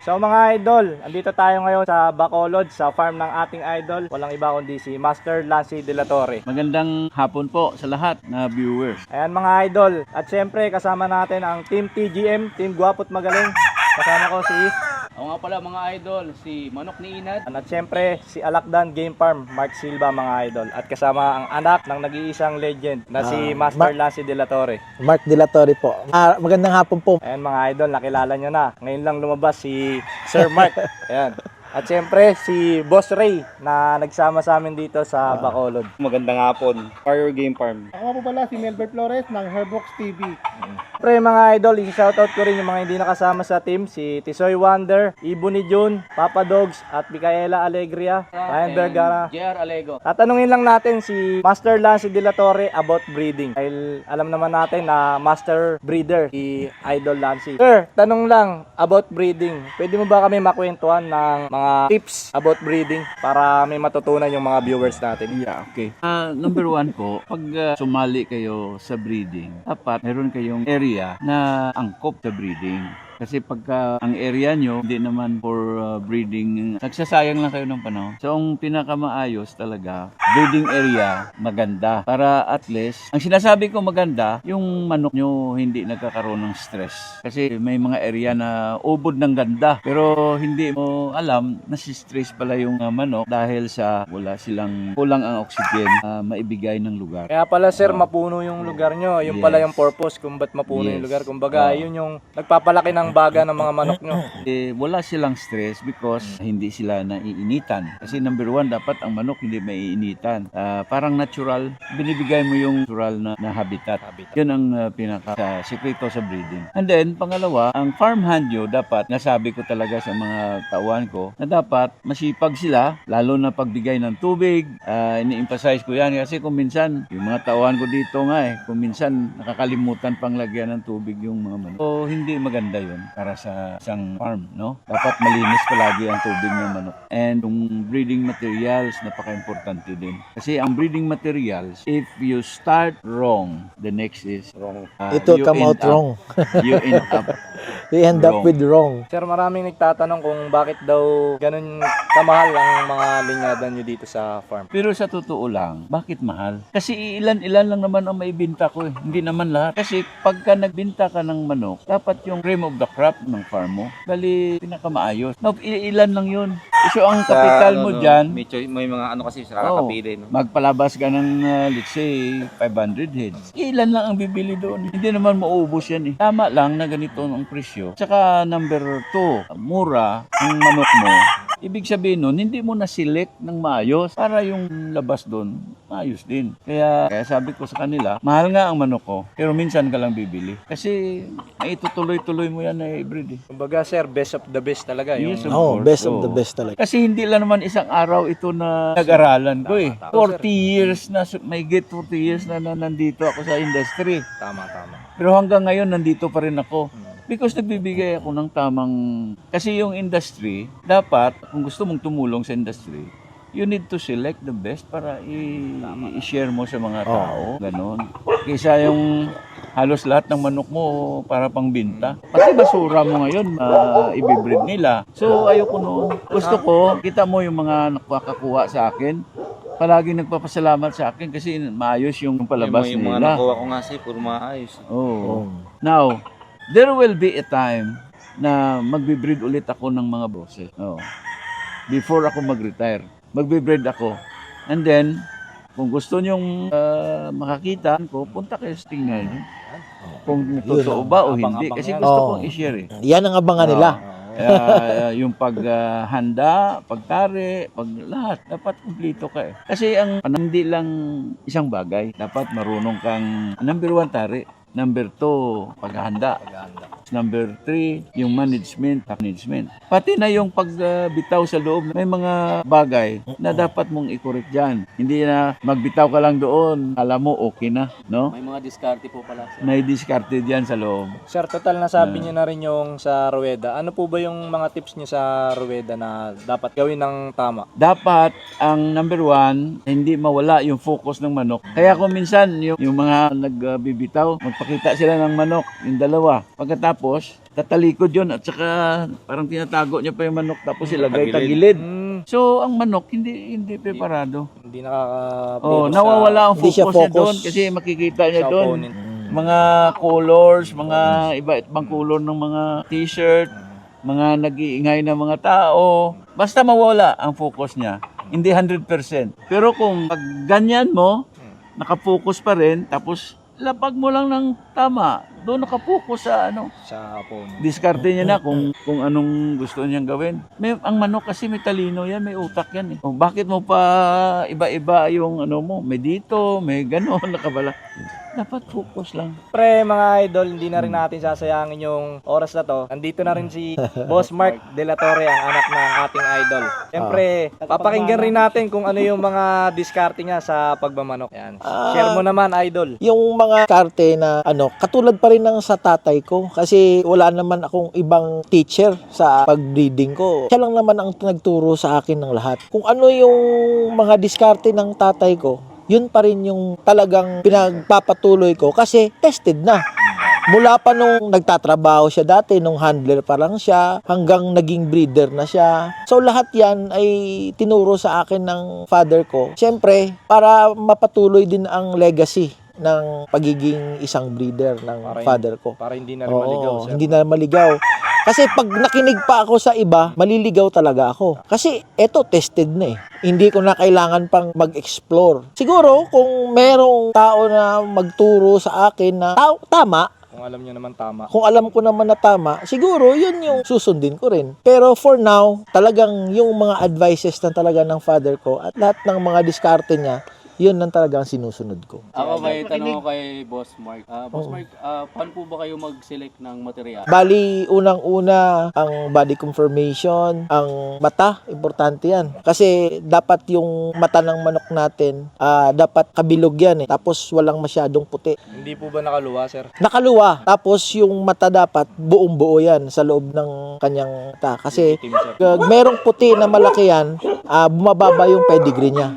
So mga idol, andito tayo ngayon sa Bacolod, sa farm ng ating idol. Walang iba kundi si Master Lancy De La Torre. Magandang hapon po sa lahat na viewers. Ayan mga idol, at syempre kasama natin ang Team TGM, Team Guwapo't Magaling. Kasama ko si Ako nga pala mga idol, si Manok ni Inad. at syempre si Alakdan Game Farm, Mark Silva mga idol. At kasama ang anak ng nag-iisang legend na si Master Lancy De La Torre. Mark De La Torre po. Magandang hapon po. Ayan mga idol, nakilala nyo na. Ngayon lang lumabas si Sir Mark. Ayan. At syempre si Boss Ray na nagsama sa amin dito sa Bacolod. Magandang hapon, Fire Game Farm. Ako po pala si Melbert Flores ng Herbox TV. Pre mga idol, i-shoutout ko rin yung mga hindi nakasama sa team, si Tisoy Wonder, Ibo ni June, Papa Dogs, at Micaela Alegria, Ryan Vergara. JR Alego. Tatanungin lang natin si Master Lancy De La Torre about breeding. Dahil alam naman natin na master breeder si Idol Lancy. Sir, tanong lang about breeding. Pwede mo ba kami makwentuhan ng mga tips about breeding para may matutunan yung mga viewers natin? Yeah, okay. Number one po, pag sumali kayo sa breeding, dapat meron kayong area na angkop sa breeding. Kasi pagka ang area nyo, hindi naman for breeding, nagsasayang lang kayo ng panahon. So, ang pinakamaayos talaga, breeding area, maganda. Para at least, ang sinasabi ko maganda, yung manok nyo hindi nagkakaroon ng stress. Kasi may mga area na ubod ng ganda, pero hindi mo alam, nasi-stress pala yung manok dahil sa wala silang kulang ang oxygen maibigay ng lugar. Kaya pala sir, mapuno yung lugar nyo. Yung Yes. pala yung purpose kung ba't mapuno yung Yes. lugar. Kumbaga, yun yung nagpapalaki ng baga ng mga manok nyo. Wala silang stress because hindi sila naiinitan. Kasi number one, dapat ang manok hindi maiinitan. Parang natural, binibigay mo yung natural na habitat. Yun ang pinaka-sekreto sa breeding. And then, pangalawa, ang farm hand nyo, dapat, nasabi ko talaga sa mga tauhan ko, na dapat masipag sila, lalo na pagbigay ng tubig. Ini-emphasize ko yan kasi kung minsan, yung mga tauhan ko dito nga kung minsan nakakalimutan pang lagyan ng tubig yung mga manok. So, hindi maganda yun para sa isang farm, no? Dapat malinis palagi ang tubig ng manok. And yung breeding materials, napaka-importante din. Kasi ang breeding materials, if you start wrong, the next is wrong. It will come out wrong. You end up We end up Wrong. with wrong. Sir, maraming nagtatanong kung bakit daw ganun kamahal ang mga linyada nyo dito sa farm. Pero sa totoo lang, bakit mahal? Kasi ilan-ilan lang naman ang maibinta ko Hindi naman lahat. Kasi pagka nagbinta ka ng manok, dapat yung cream of the crop ng farm mo, bali pinakamaayos. No, ilan lang yun. So ang kapital mo dyan, May mga ano kasi sa kakapili, no? magpalabas ka ng, let's say, 500 heads. Ilan lang ang bibili doon. Hindi naman maubos yan Tama lang na ganito ang presyo. Tsaka number 2, mura ang manok mo. Ibig sabihin nun, hindi mo na-select ng maayos para yung labas doon, maayos din. Kaya sabi ko sa kanila, mahal nga ang manok ko, pero minsan ka lang bibili. Kasi maitutuloy-tuloy mo yan na i-breed Kumbaga sir, best of the best talaga. Yung Yes, of Oh, course. best of Oo. the best talaga. Kasi hindi lang naman isang araw ito na nag-aralan ko 40 years na, may get 40 years na nandito ako sa industry. tama. Pero hanggang ngayon, nandito pa rin ako. Because nagbibigay ako ng tamang... Kasi yung industry, dapat, kung gusto mong tumulong sa industry, you need to select the best para i-share mo sa mga tao. Ganon. Kaysa yung halos lahat ng manok mo para pang binta. Kasi basura mo ngayon, ibibreed nila. So, ayoko noon. Gusto ko, kita mo yung mga nakakakuha sa akin, palagi nagpapasalamat sa akin kasi maayos yung palabas yung mga nila. nakuha ko nga puro maayos. Oh. Now, there will be a time na magbe-breed ulit ako ng mga boses. Before ako mag-retire, magbe-breed ako. And then, kung gusto nyong makakita ko, punta kayo sa tingnan. Kung totoo ba o hindi. Kasi gusto kong i-share Yan ang abangan nila. yung paghanda, pagtari, lahat. Dapat kumplito ka Kasi ang hindi lang isang bagay. Dapat marunong kang, number 1, tari. Number 2, paghahanda. Number 3, yung management. Pati na yung pagbitaw sa loob. May mga bagay na dapat mong i-correct dyan. Hindi na magbitaw ka lang doon. Alam mo, okay na. No? May mga diskarte po pala. May discarded yan sa loob. Sir, total nasabi niyo na rin yung sa ruweda. Ano po ba yung mga tips niyo sa ruweda na dapat gawin ng tama? Dapat, ang number 1, hindi mawala yung focus ng manok. Kaya kung minsan, yung mga nagbibitaw, Pakita sila ng manok, yung dalawa. Pagkatapos, tatalikod yun at saka parang tinatago niya pa yung manok tapos ilagay tagilid. So, ang manok hindi preparado. Hindi nakaka Oh, nawawala ang Hindi siya focus niya focus. doon kasi makikita niya sa doon. opponent. Mga colors, mga iba-ibang color ng mga t-shirt, mga nag-iingay na mga tao. Basta mawala ang focus niya. Hindi 100%. Pero kung pag ganyan mo, nakafocus pa rin, tapos lapag mo lang ng tama, doon nakafocus sa Sa opponent. diskarte niya na kung anong gusto niyang gawin. Ang manok kasi may talino yan, may utak yan eh. O, bakit mo pa iba-iba yung mo? May dito, may gano'n, nakabala. Dapat focus lang. Pre, mga idol, hindi na rin natin sasayangin yung oras na to. Nandito na rin si Boss Mark De La Torre, ang anak ng ating idol. Siyempre, papakinggan rin natin kung ano yung mga diskarte niya sa pagmamanok. Yan. Share mo naman, idol. Yung mga karte na katulad pa rin ng sa tatay ko kasi wala naman akong ibang teacher sa pag-breeding ko. Siya lang naman ang nagturo sa akin ng lahat. Kung ano yung mga diskarte ng tatay ko, yun pa rin yung talagang pinagpapatuloy ko kasi tested na. Mula pa nung nagtatrabaho siya dati, nung handler pa lang siya, hanggang naging breeder na siya. So lahat yan ay tinuro sa akin ng father ko. Siyempre, para mapatuloy din ang legacy ng pagiging isang breeder ng father ko. Para hindi na rin maligaw, sir. Hindi na maligaw. Kasi pag nakinig pa ako sa iba, maliligaw talaga ako. Kasi eto, tested na eh. Hindi ko na kailangan pang mag-explore. Siguro, kung merong tao na magturo sa akin na tama, Kung alam niyo naman tama. kung alam ko naman na tama, siguro yun yung susundin ko rin. Pero for now, talagang yung mga advices na talaga ng father ko at lahat ng mga diskarte niya, yun lang talaga ang sinusunod ko. Ako may tanong ako kay Boss Mark. Boss Mark, paano po ba kayo mag-select ng material? Bali, unang-una, ang body confirmation, ang mata, importante yan. Kasi dapat yung mata ng manok natin, dapat kabilog yan eh. Tapos walang masyadong puti. Hindi po ba nakaluwa, sir? Nakaluwa. Tapos yung mata dapat buong-buo yan sa loob ng kanyang mata. Kasi Team, sir. merong puti na malaki yan, bumababa yung pedigree niya.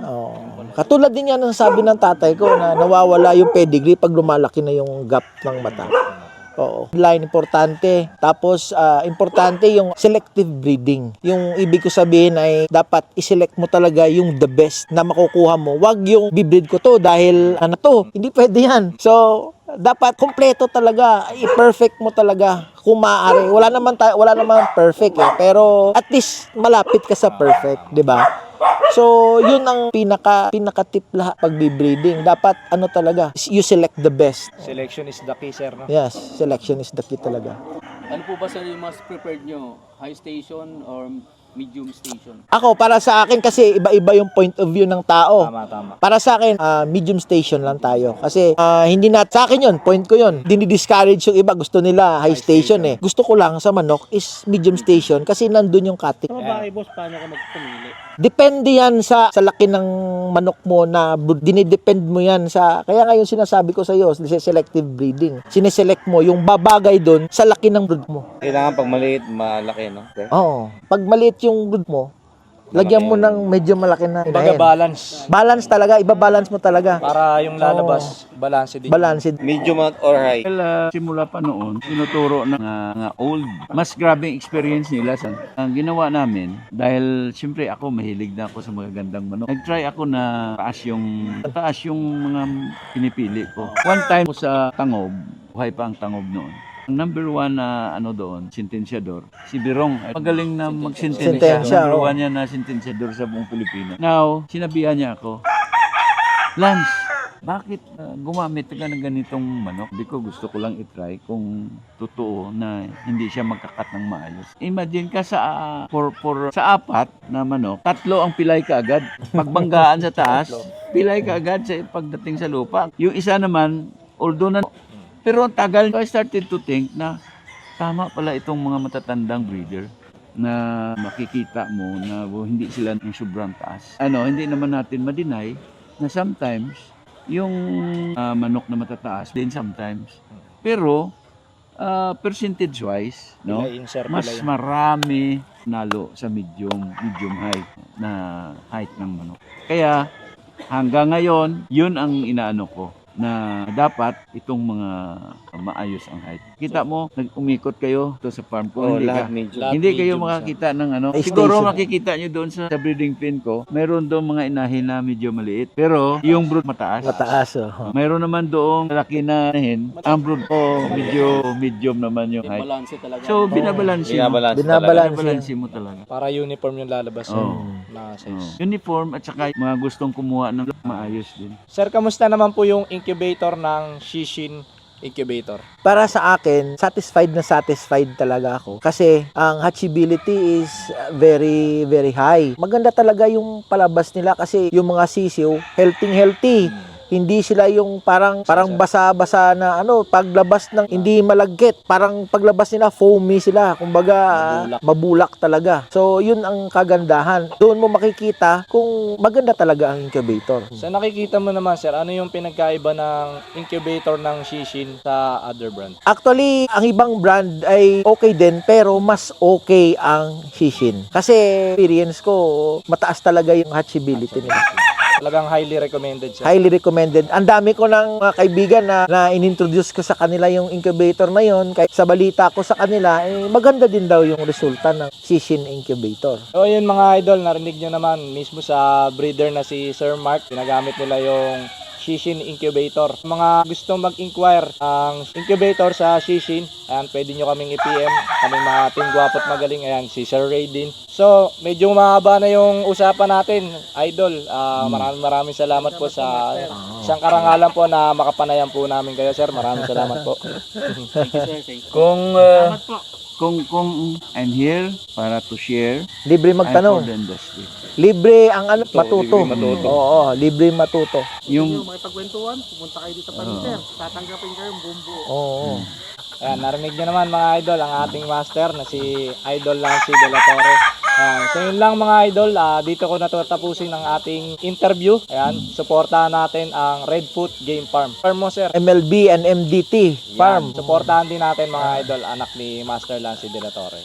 Oo. Katulad din yan ang sabi ng tatay ko na nawawala yung pedigree pag lumalaki na yung gap ng mata. Oo. Line importante. Tapos importante yung selective breeding. Yung ibig ko sabihin ay dapat i-select mo talaga yung the best na makukuha mo. Wag yung bibreed ko to dahil to. Hindi pwede yan. So, dapat kompleto talaga. I-perfect mo talaga kung maaari. Wala naman perfect eh. Pero at least malapit ka sa perfect, 'di ba? So, yun ang pinaka-tip lahat pag breeding. Dapat talaga, you select the best. Selection is the key, sir, no? Yes, selection is the key talaga. Ano po ba sir yung mas prepared nyo? High station or medium station? Ako, para sa akin kasi iba-iba yung point of view ng tao. Tama. Para sa akin, medium station lang tayo. Kasi hindi sa akin yun, point ko yun. Dini-discourage yung iba, gusto nila high station eh. Gusto ko lang sa manok is medium station kasi nandun yung cutting. Sa babae, boss, paano ka magpumili? Depende yan sa laki ng manok mo na dinidepend mo yan sa, kaya nga yung sinasabi ko sa iyo, selective breeding. Sineselect mo yung babagay doon sa laki ng brood mo. Kailangan pag maliit, malaki, no? Okay. Oo. Pag maliit yung brood mo, lagyan mo ng medyo malaki na Baga inahin. balance. Balance talaga, iba-balance mo talaga. Para yung lalabas, balance din. Balanced. Medium or high. Well, simula pa noon, tinuturo ng mga old. Mas grabing experience nila. Ang ginawa namin, dahil siyempre ako mahilig na ako sa mga gandang manok. Nag-try ako na taas yung mga pinipili ko. One time sa Tangob, buhay pa ang Tangob noon. Ang number one na doon, sentensyador, si Birong. Magaling na magsentensya. Sentensya, Number oo. one yan na sentensyador sa buong Pilipinas. Now, sinabihan niya ako, Lance, bakit gumamit ka ng ganitong manok? Hindi ko gusto ko lang itry kung totoo na hindi siya magkakat ng maayos. Imagine ka sa apat na manok, 3 ang pilay ka agad. Pagbanggaan sa taas, pilay ka agad sa pagdating sa lupa. Yung isa naman, although na pero ang tagal, I started to think na tama pala itong mga matatandang breeder na makikita mo na hindi sila ng sobrang taas. Hindi naman natin ma-deny na sometimes yung manok na matataas din sometimes. Pero percentage-wise, no, Pilay in, sir, mas pilay. marami nalo sa medium high na height ng manok. Kaya hanggang ngayon, yun ang inaano ko. na dapat itong mga maayos ang height. Kita mo, nag-umikot kayo to sa farm ko, Oh, hindi lahat ka. medyo. Hindi kayo makakita ng ano. Ay, Siguro station. makikita nyo doon sa breeding pen ko, mayroon doon mga inahin na medyo maliit. Pero yung brood mataas. Mataas, oh. Mayroon naman doong malaki na inahin. Ang brood ko medyo medium naman yung Yung height. balanse talaga. So binabalansin mo. Binabalance Binabalance. Binabalansin mo talaga. Para uniform yung lalabas Oo. na Oh. size. Uniform at saka mga gustong kumuha ng maayos din. Sir, kamusta naman po yung incubator ng Shishin Incubator? Para sa akin, satisfied na satisfied talaga ako. Kasi ang hatchability is very, very high. Maganda talaga yung palabas nila kasi yung mga sisiw, healthy. Hindi sila yung parang basa-basa na ano, paglabas ng hindi malagkit. Parang paglabas nila foamy sila. Kumbaga, mabulak talaga. So, yun ang kagandahan. Doon mo makikita kung maganda talaga ang incubator. So nakikita mo naman sir, ano yung pinagkaiba ng incubator ng Shishin sa other brand? Actually, ang ibang brand ay okay din pero mas okay ang Shishin. Kasi experience ko, mataas talaga yung hatchability nila. Talagang highly recommended sir. Highly recommended. Ang dami ko ng mga kaibigan na inintroduce ko sa kanila yung incubator na yon. Kaya sa balita ko sa kanila, maganda din daw yung resulta ng Shishin incubator. So yun mga idol, narinig nyo naman mismo sa breeder na si Sir Mark, ginagamit nila yung Shishin Incubator. Mga gustong mag-inquire ang incubator sa Shishin, ayan, pwede nyo kaming i-PM. Kaming mga team Guwapo't Magaling, ayan, si Sir Ray din. So, medyo mahaba na yung usapan natin, idol. Maraming salamat po sa isang karangalan po na makapanayan po namin kayo, sir. Maraming salamat po. Thank you, sir. Thank you. Kung I'm here para to share, Libre I'm for magtanong. the industry. Libre ang ano, matuto. libre matuto. Oo, libre matuto. Yung Makipagkwentuhan, pumunta kayo dito pa sir. Tatanggapin kayo yung buong buo. Oo. Ayan, narinig nyo naman mga idol, ang ating master na si Idol Lancy De La Torre. Ayan, so yun lang mga idol, dito ko natatapusin ang ating interview. Ayan, suportahan natin ang Redfoot Game Farm. Farm mo sir. MLB and MDT farm. Suportahan din natin mga idol, anak ni Master Lancy De La Torre.